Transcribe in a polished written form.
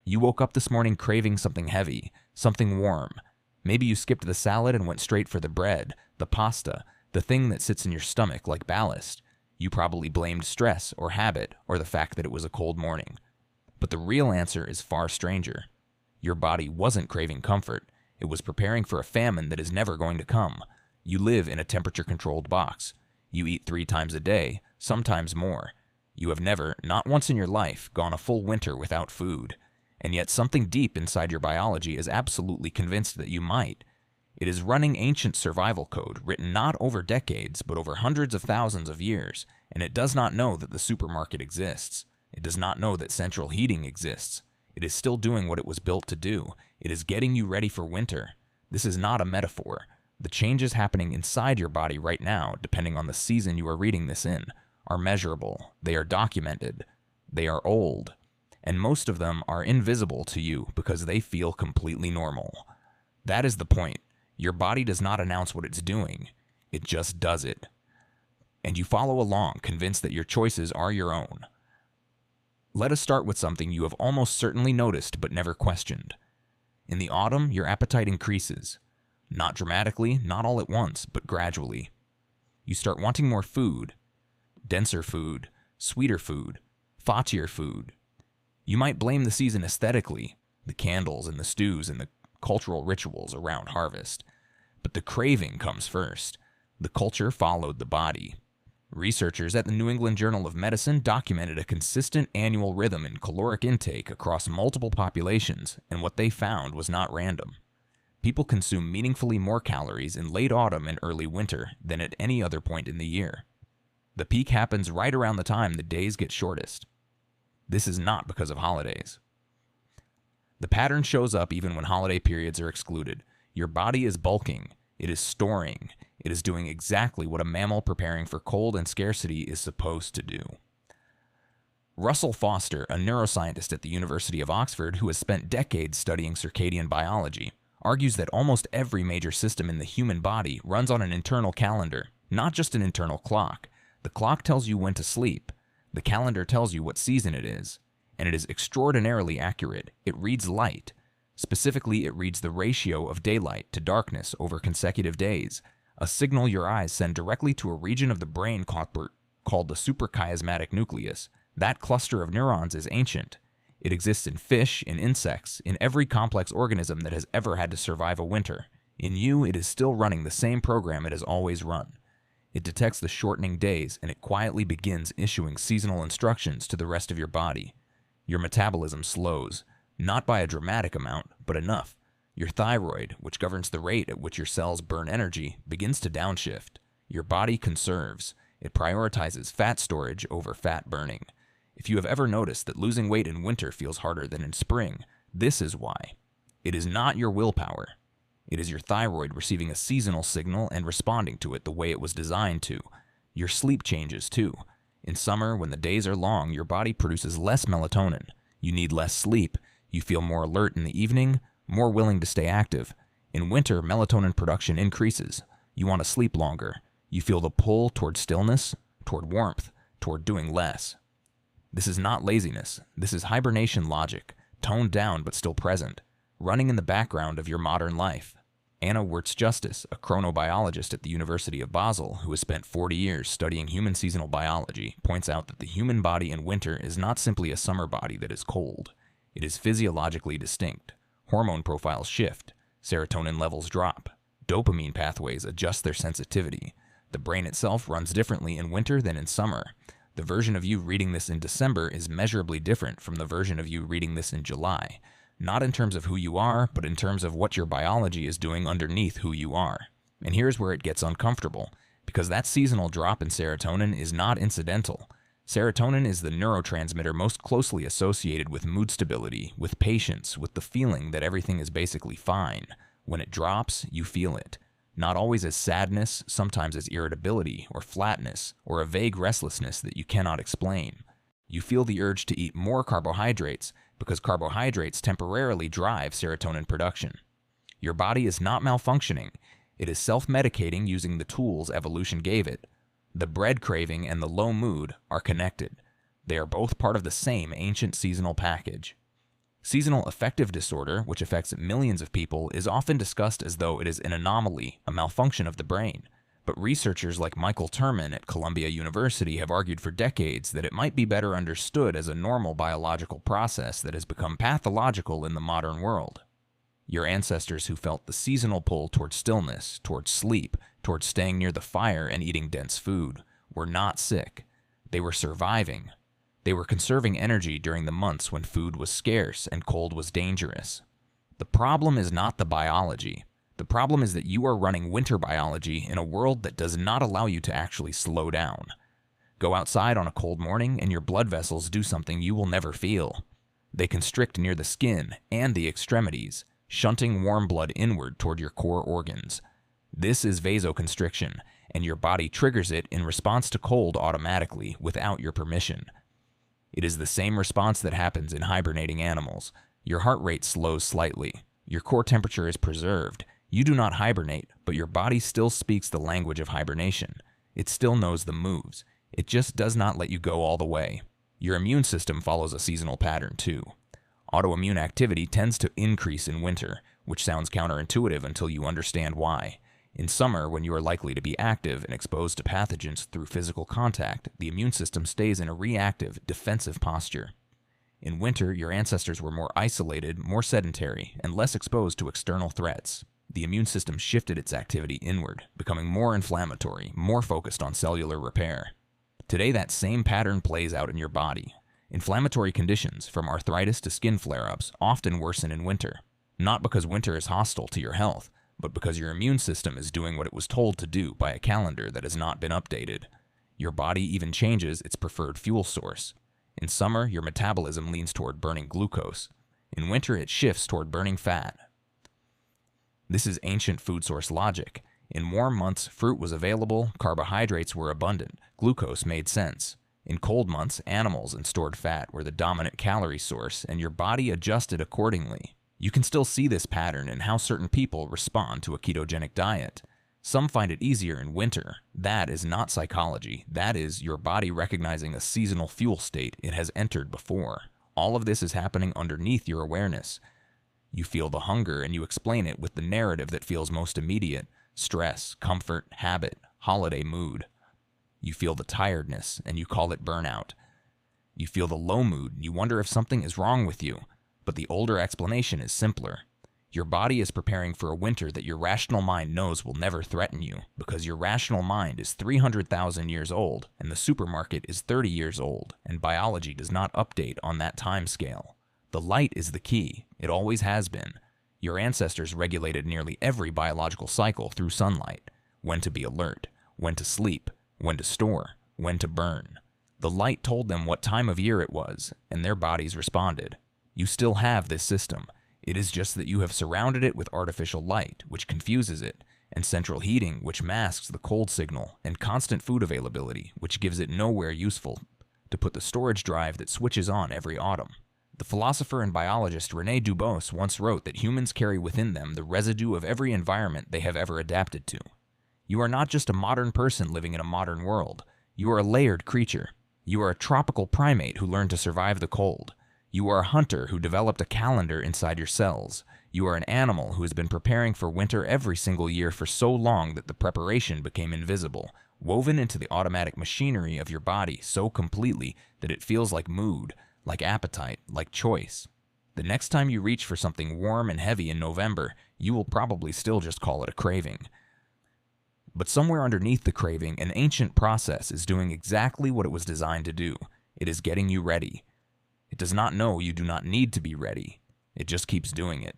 You woke up this morning craving something heavy, something warm. Maybe you skipped the salad and went straight for the bread, the pasta, the thing that sits in your stomach like ballast. You probably blamed stress or habit or the fact that it was a cold morning. But the real answer is far stranger. Your body wasn't craving comfort. It was preparing for a famine that is never going to come. You live in a temperature-controlled box. You eat 3 times a day, sometimes more. You have never, not once in your life, gone a full winter without food. And yet something deep inside your biology is absolutely convinced that you might. It is running ancient survival code written not over decades, but over hundreds of thousands of years, and it does not know that the supermarket exists. It does not know that central heating exists. It is still doing what it was built to do. It is getting you ready for winter. This is not a metaphor. The changes happening inside your body right now, depending on the season you are reading this in, are measurable. They are documented. They are old. And most of them are invisible to you because they feel completely normal. That is the point. Your body does not announce what it's doing. It just does it. And you follow along, convinced that your choices are your own. Let us start with something you have almost certainly noticed but never questioned. In the autumn, your appetite increases. Not dramatically, not all at once, but gradually. You start wanting more food, denser food, sweeter food, fattier food. You might blame the season aesthetically, the candles and the stews and the cultural rituals around harvest. But the craving comes first. The culture followed the body. Researchers at the New England Journal of Medicine documented a consistent annual rhythm in caloric intake across multiple populations, and what they found was not random. People consume meaningfully more calories in late autumn and early winter than at any other point in the year. The peak happens right around the time the days get shortest. This is not because of holidays. The pattern shows up even when holiday periods are excluded. Your body is bulking. It is storing. It is doing exactly what a mammal preparing for cold and scarcity is supposed to do. Russell Foster, a neuroscientist at the University of Oxford who has spent decades studying circadian biology, argues that almost every major system in the human body runs on an internal calendar, not just an internal clock. The clock tells you when to sleep. The calendar tells you what season it is, and it is extraordinarily accurate. It reads light. Specifically, it reads the ratio of daylight to darkness over consecutive days, a signal your eyes send directly to a region of the brain called the suprachiasmatic nucleus. That cluster of neurons is ancient. It exists in fish, in insects, in every complex organism that has ever had to survive a winter. In you, it is still running the same program it has always run. It detects the shortening days, and it quietly begins issuing seasonal instructions to the rest of your body. Your metabolism slows, not by a dramatic amount, but enough. Your thyroid, which governs the rate at which your cells burn energy, begins to downshift. Your body conserves. It prioritizes fat storage over fat burning. If you have ever noticed that losing weight in winter feels harder than in spring, this is why. It is not your willpower. It is your thyroid receiving a seasonal signal and responding to it the way it was designed to. Your sleep changes too. In summer, when the days are long, your body produces less melatonin. You need less sleep. You feel more alert in the evening, more willing to stay active. In winter, melatonin production increases. You want to sleep longer. You feel the pull toward stillness, toward warmth, toward doing less. This is not laziness. This is hibernation logic, toned down but still present, running in the background of your modern life. Anna Wirtz-Justice, a chronobiologist at the University of Basel who has spent 40 years studying human seasonal biology, points out that the human body in winter is not simply a summer body that is cold. It is physiologically distinct. Hormone profiles shift. Serotonin levels drop. Dopamine pathways adjust their sensitivity. The brain itself runs differently in winter than in summer. The version of you reading this in December is measurably different from the version of you reading this in July. Not in terms of who you are, but in terms of what your biology is doing underneath who you are. And here's where it gets uncomfortable, because that seasonal drop in serotonin is not incidental. Serotonin is the neurotransmitter most closely associated with mood stability, with patience, with the feeling that everything is basically fine. When it drops, you feel it. Not always as sadness, sometimes as irritability or flatness, or a vague restlessness that you cannot explain. You feel the urge to eat more carbohydrates because carbohydrates temporarily drive serotonin production. Your body is not malfunctioning. It is self-medicating using the tools evolution gave it. The bread craving and the low mood are connected. They are both part of the same ancient seasonal package. Seasonal affective disorder, which affects millions of people, is often discussed as though it is an anomaly, a malfunction of the brain. But researchers like Michael Terman at Columbia University have argued for decades that it might be better understood as a normal biological process that has become pathological in the modern world. Your ancestors who felt the seasonal pull towards stillness, towards sleep, towards staying near the fire and eating dense food, were not sick. They were surviving. They were conserving energy during the months when food was scarce and cold was dangerous. The problem is not the biology. The problem is that you are running winter biology in a world that does not allow you to actually slow down. Go outside on a cold morning and your blood vessels do something you will never feel. They constrict near the skin and the extremities, shunting warm blood inward toward your core organs. This is vasoconstriction, and your body triggers it in response to cold automatically without your permission. It is the same response that happens in hibernating animals. Your heart rate slows slightly. Your core temperature is preserved. You do not hibernate, but your body still speaks the language of hibernation. It still knows the moves. It just does not let you go all the way. Your immune system follows a seasonal pattern too. Autoimmune activity tends to increase in winter, which sounds counterintuitive until you understand why. In summer, when you are likely to be active and exposed to pathogens through physical contact, the immune system stays in a reactive, defensive posture. In winter, your ancestors were more isolated, more sedentary, and less exposed to external threats. The immune system shifted its activity inward, becoming more inflammatory, more focused on cellular repair. Today, that same pattern plays out in your body. Inflammatory conditions, from arthritis to skin flare-ups, often worsen in winter. Not because winter is hostile to your health, but because your immune system is doing what it was told to do by a calendar that has not been updated. Your body even changes its preferred fuel source. In summer, your metabolism leans toward burning glucose. In winter, it shifts toward burning fat. This is ancient food source logic. In warm months, fruit was available, carbohydrates were abundant, glucose made sense. In cold months, animals and stored fat were the dominant calorie source, and your body adjusted accordingly. You can still see this pattern in how certain people respond to a ketogenic diet. Some find it easier in winter. That is not psychology. That is your body recognizing a seasonal fuel state it has entered before. All of this is happening underneath your awareness. You feel the hunger and you explain it with the narrative that feels most immediate: stress, comfort, habit, holiday mood. You feel the tiredness and you call it burnout. You feel the low mood and you wonder if something is wrong with you. But the older explanation is simpler. Your body is preparing for a winter that your rational mind knows will never threaten you, because your rational mind is 300,000 years old, and the supermarket is 30 years old, and biology does not update on that time scale. The light is the key. It always has been. Your ancestors regulated nearly every biological cycle through sunlight: when to be alert, when to sleep, when to store, when to burn. The light told them what time of year it was, and their bodies responded. You still have this system. It is just that you have surrounded it with artificial light, which confuses it, and central heating, which masks the cold signal, and constant food availability, which gives it nowhere useful to put the storage drive that switches on every autumn. The philosopher and biologist René Dubos once wrote that humans carry within them the residue of every environment they have ever adapted to. You are not just a modern person living in a modern world. You are a layered creature. You are a tropical primate who learned to survive the cold. You are a hunter who developed a calendar inside your cells. You are an animal who has been preparing for winter every single year for so long that the preparation became invisible, woven into the automatic machinery of your body so completely that it feels like mood, like appetite, like choice. The next time you reach for something warm and heavy in November, you will probably still just call it a craving. But somewhere underneath the craving, an ancient process is doing exactly what it was designed to do. It is getting you ready. It does not know you do not need to be ready. It just keeps doing it.